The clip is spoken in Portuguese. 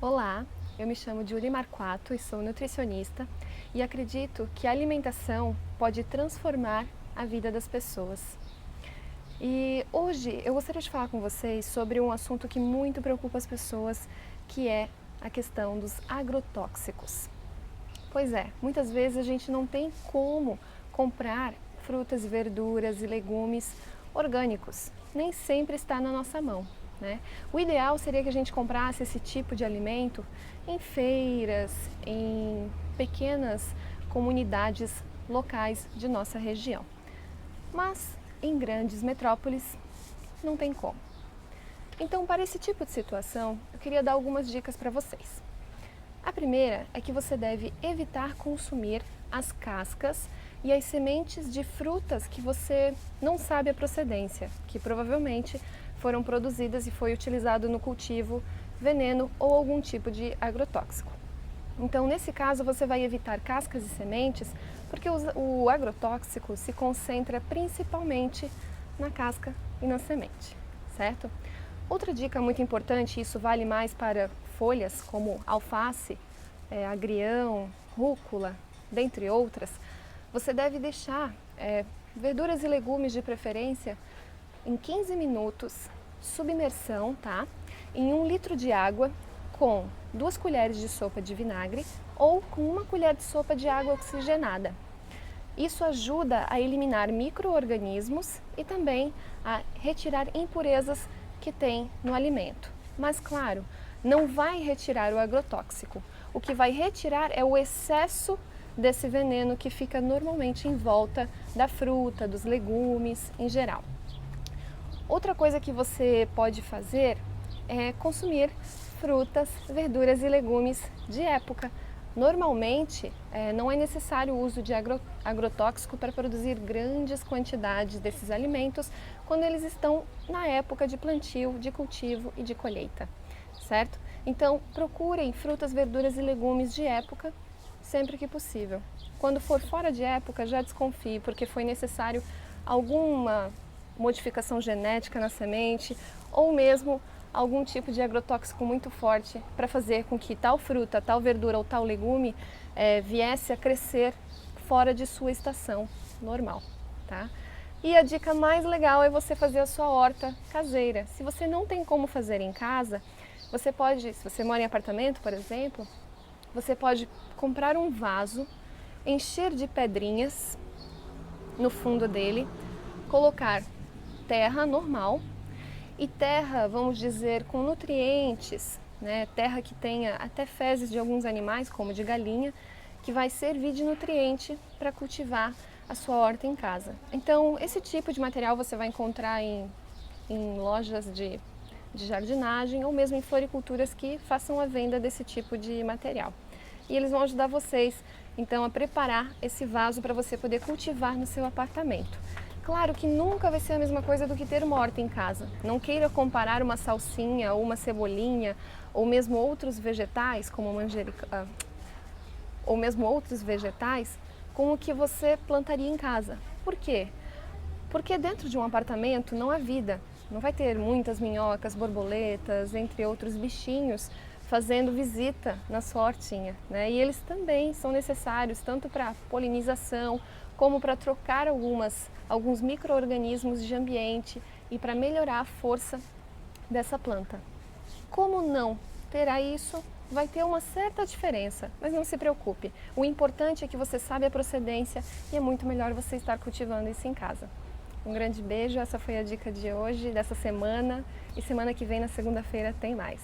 Olá, eu me chamo Julie Marquato e sou nutricionista e acredito que a alimentação pode transformar a vida das pessoas. E hoje eu gostaria de falar com vocês sobre um assunto que muito preocupa as pessoas, que é a questão dos agrotóxicos. Pois é, muitas vezes a gente não tem como comprar frutas, verduras e legumes orgânicos. Nem sempre está na nossa mão, né? O ideal seria que a gente comprasse esse tipo de alimento em feiras, em pequenas comunidades locais de nossa região. Mas em grandes metrópoles não tem como. Então, para esse tipo de situação, eu queria dar algumas dicas para vocês. A primeira é que você deve evitar consumir as cascas e as sementes de frutas que você não sabe a procedência, que provavelmente foram produzidas e foi utilizado no cultivo veneno ou algum tipo de agrotóxico. Então, nesse caso, você vai evitar cascas e sementes, porque o agrotóxico se concentra principalmente na casca e na semente, certo? Outra dica muito importante, e isso vale mais para folhas como alface, agrião, rúcula, dentre outras, você deve deixar verduras e legumes de preferência em 15 minutos, submersão, tá? Em 1 litro de água com 2 colheres de sopa de vinagre ou com 1 colher de sopa de água oxigenada. Isso ajuda a eliminar micro-organismos e também a retirar impurezas que tem no alimento. Mas claro, não vai retirar o agrotóxico. O que vai retirar é o excesso desse veneno que fica normalmente em volta da fruta, dos legumes em geral. Outra coisa que você pode fazer é consumir frutas, verduras e legumes de época. Normalmente, não é necessário o uso de agrotóxico para produzir grandes quantidades desses alimentos quando eles estão na época de plantio, de cultivo e de colheita, certo? Então, procurem frutas, verduras e legumes de época sempre que possível. Quando for fora de época, já desconfie, porque foi necessário alguma modificação genética na semente ou mesmo algum tipo de agrotóxico muito forte para fazer com que tal fruta, tal verdura ou tal legume viesse a crescer fora de sua estação normal, tá? E a dica mais legal é você fazer a sua horta caseira. Se você não tem como fazer em casa, você pode, se você mora em apartamento, por exemplo, você pode comprar um vaso, encher de pedrinhas no fundo dele, colocar terra normal e terra, vamos dizer, com nutrientes, né? Terra que tenha até fezes de alguns animais, como de galinha, que vai servir de nutriente para cultivar a sua horta em casa. Então, esse tipo de material você vai encontrar em lojas de jardinagem ou mesmo em floriculturas que façam a venda desse tipo de material. E eles vão ajudar vocês, então, a preparar esse vaso para você poder cultivar no seu apartamento. Claro que nunca vai ser a mesma coisa do que ter uma horta em casa. Não queira comparar uma salsinha ou uma cebolinha ou mesmo outros vegetais, como manjericão, ou mesmo outros vegetais, com o que você plantaria em casa. Por quê? Porque dentro de um apartamento não há vida. Não vai ter muitas minhocas, borboletas, entre outros bichinhos fazendo visita na sua hortinha, né? E eles também são necessários tanto para polinização como para trocar alguns micro-organismos de ambiente e para melhorar a força dessa planta. Como não terá isso, vai ter uma certa diferença, mas não se preocupe. O importante é que você sabe a procedência e é muito melhor você estar cultivando isso em casa. Um grande beijo, essa foi a dica de hoje, dessa semana, e semana que vem, na segunda-feira, tem mais.